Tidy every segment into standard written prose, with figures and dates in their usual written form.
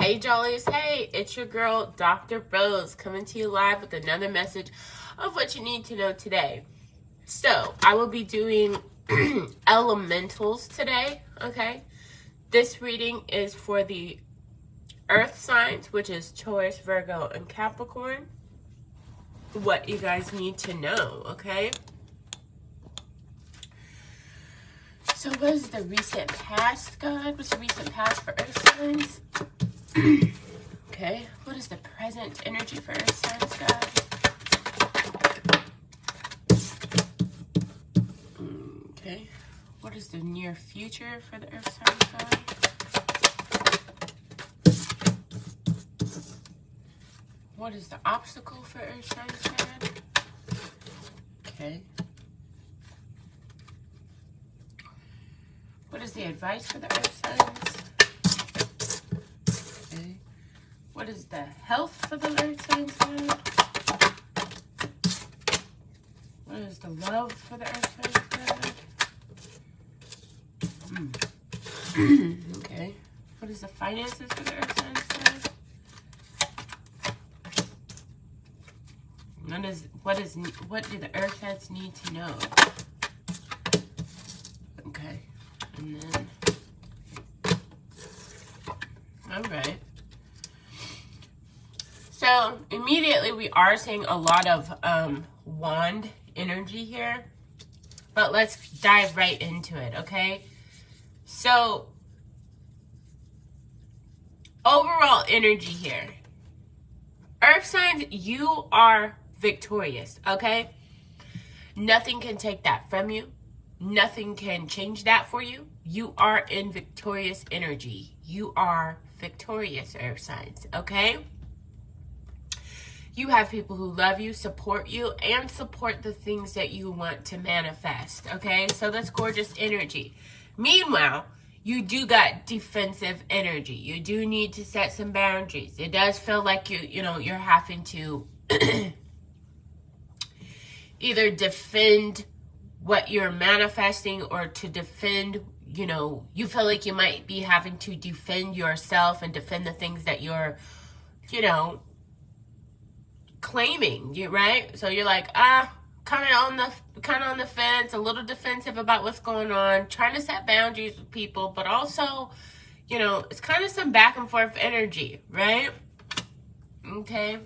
Hey Jollies, hey, it's your girl Dr. Rose coming to you live with another message of what you need to know today. So I will be doing elementals today, okay? This reading is for the earth signs, which is Taurus, Virgo, and Capricorn. What you guys need to know, okay? So what is the recent past, God? What's the recent past for earth signs? Okay, what is the present energy for earth signs, God? Okay, what is the near future for the earth signs, God? What is the obstacle for earth signs, God? Okay. What is the advice for the earth signs? Okay. What is the health for the earth signs, God? What is the love for the earth signs, God? Okay. What is the finances for the earth signs, God? What do the earth signs need to know? Okay. And then, all right. So immediately we are seeing a lot of wand energy here, but let's dive right into it, okay? So overall energy here, earth signs, you are victorious, okay? Nothing can take that from you. Nothing can change that for you. You are in victorious energy. You are victorious, earth signs, okay? You have people who love you, support you, and support the things that you want to manifest, okay? So that's gorgeous energy. Meanwhile, you do got defensive energy. You do need to set some boundaries. It does feel like you're having to either defend what you're manifesting or to defend, you feel like you might be having to defend yourself and defend the things that you're, claiming, right? So you're like, kind of on the fence, a little defensive about what's going on, trying to set boundaries with people, but also, it's kind of some back and forth energy, right? Okay.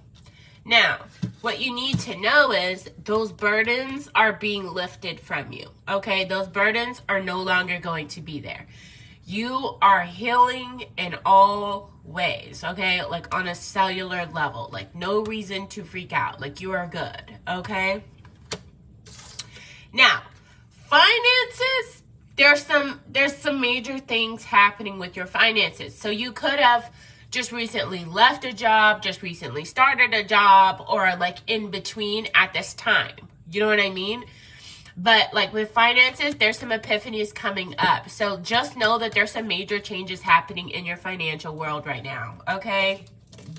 Now, what you need to know is those burdens are being lifted from you, okay? Those burdens are no longer going to be there. You are healing in all ways, okay? Like on a cellular level, like no reason to freak out. Like you are good, okay? Now, finances, there's some major things happening with your finances. So you could have just recently left a job, just recently started a job, or like in between at this time. You know what I mean? But like with finances, there's some epiphanies coming up. So just know that there's some major changes happening in your financial world right now, okay?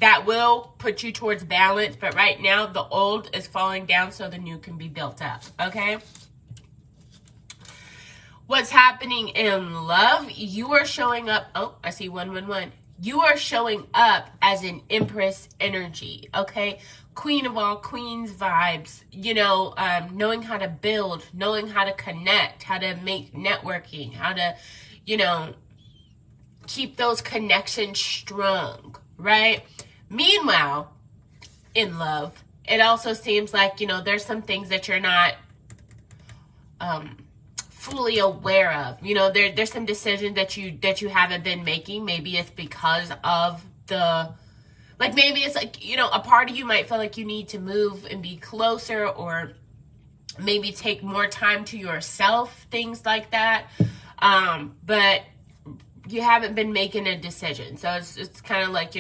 That will put you towards balance, but right now the old is falling down so the new can be built up, okay? What's happening in love? You are showing up. Oh, I see 111. You are showing up as an empress energy, okay? Queen of all queens vibes, knowing how to build, knowing how to connect, how to make networking, how to, keep those connections strong, right? Meanwhile, in love, it also seems like, there's some things that you're not fully aware of. There's some decisions that you haven't been making. Maybe it's because of maybe it's like, a part of you might feel like you need to move and be closer, or maybe take more time to yourself, things like that. But you haven't been making a decision. So it's kind of like,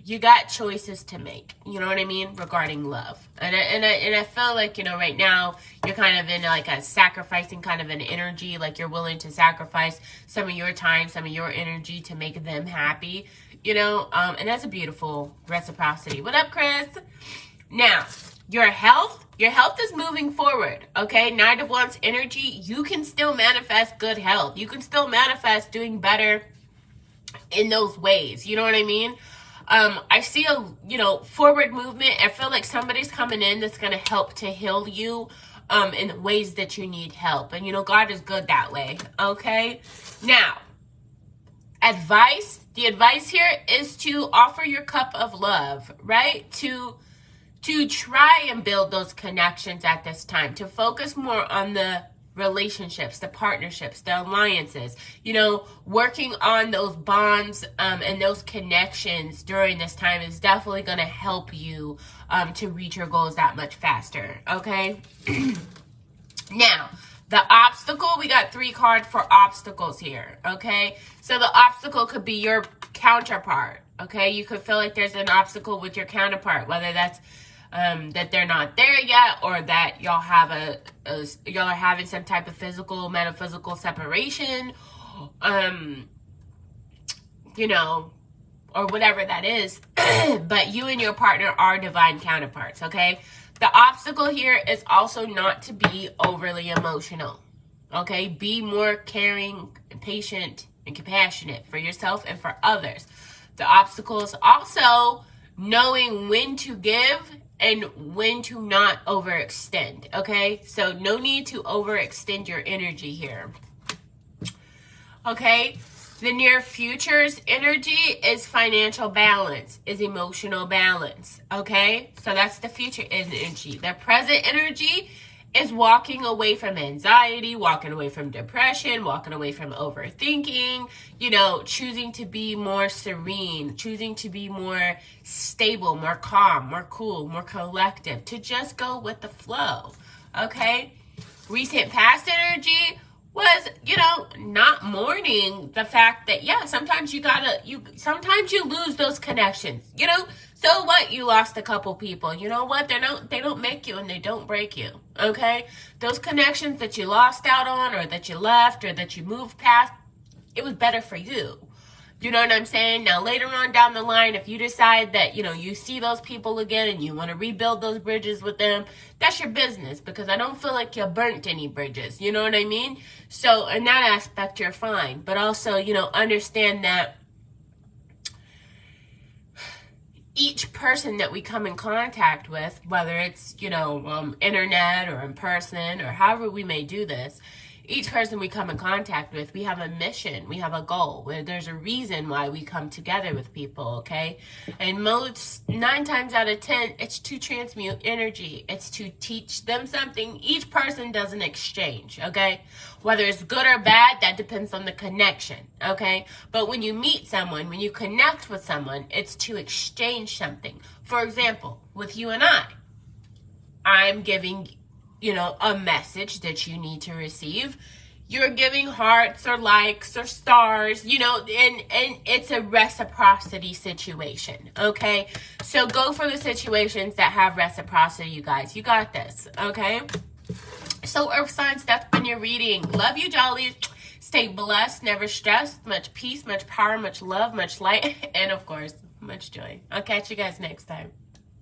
you got choices to make, you know what I mean, regarding love. And I feel like, right now you're kind of in like a sacrificing kind of an energy, like you're willing to sacrifice some of your time, some of your energy to make them happy, and that's a beautiful reciprocity. What up, Chris? Now, Your health is moving forward, okay? Nine of Wands energy, you can still manifest good health. You can still manifest doing better in those ways. You know what I mean? I see a, forward movement. I feel like somebody's coming in that's going to help to heal you in ways that you need help. And, God is good that way, okay? Now, the advice here is to offer your cup of love, right? To try and build those connections at this time, to focus more on the relationships, the partnerships, the alliances, working on those bonds and those connections during this time is definitely going to help you to reach your goals that much faster, okay? Now, the obstacle, we got 3 cards for obstacles here, okay? So the obstacle could be your counterpart, okay? You could feel like there's an obstacle with your counterpart, whether that's that they're not there yet, or that y'all have y'all are having some type of physical, metaphysical separation, or whatever that is. But you and your partner are divine counterparts, okay? The obstacle here is also not to be overly emotional, okay? Be more caring, patient, and compassionate for yourself and for others. The obstacle is also knowing when to give and when to not overextend, okay? So no need to overextend your energy here, okay? The near future's energy is financial balance, is emotional balance, okay? So that's the future energy. The present energy is walking away from anxiety, walking away from depression, walking away from overthinking, choosing to be more serene, choosing to be more stable, more calm, more cool, more collective, to just go with the flow, okay? Recent past energy was, not mourning the fact that, sometimes sometimes you lose those connections, so what? You lost a couple people. You know what? They don't make you and they don't break you, okay? Those connections that you lost out on, or that you left, or that you moved past, it was better for you. You know what I'm saying? Now, later on down the line, if you decide that, you see those people again and you want to rebuild those bridges with them, that's your business, because I don't feel like you burnt any bridges. You know what I mean? So, in that aspect, you're fine. But also, understand that each person that we come in contact with, whether it's, internet or in person or however we may do this, each person we come in contact with, we have a mission, we have a goal, where there's a reason why we come together with people, okay? And 9 times out of 10, it's to transmute energy. It's to teach them something. Each person does an exchange, okay? Whether it's good or bad, that depends on the connection, okay? But when you meet someone, when you connect with someone, it's to exchange something. For example, with you and I'm giving a message that you need to receive. You're giving hearts or likes or stars, and it's a reciprocity situation, okay? So go for the situations that have reciprocity, you guys. You got this, okay? So Earth signs, that's been your reading. Love you, jollies. Stay blessed, never stressed. Much peace, much power, much love, much light, and of course, much joy. I'll catch you guys next time.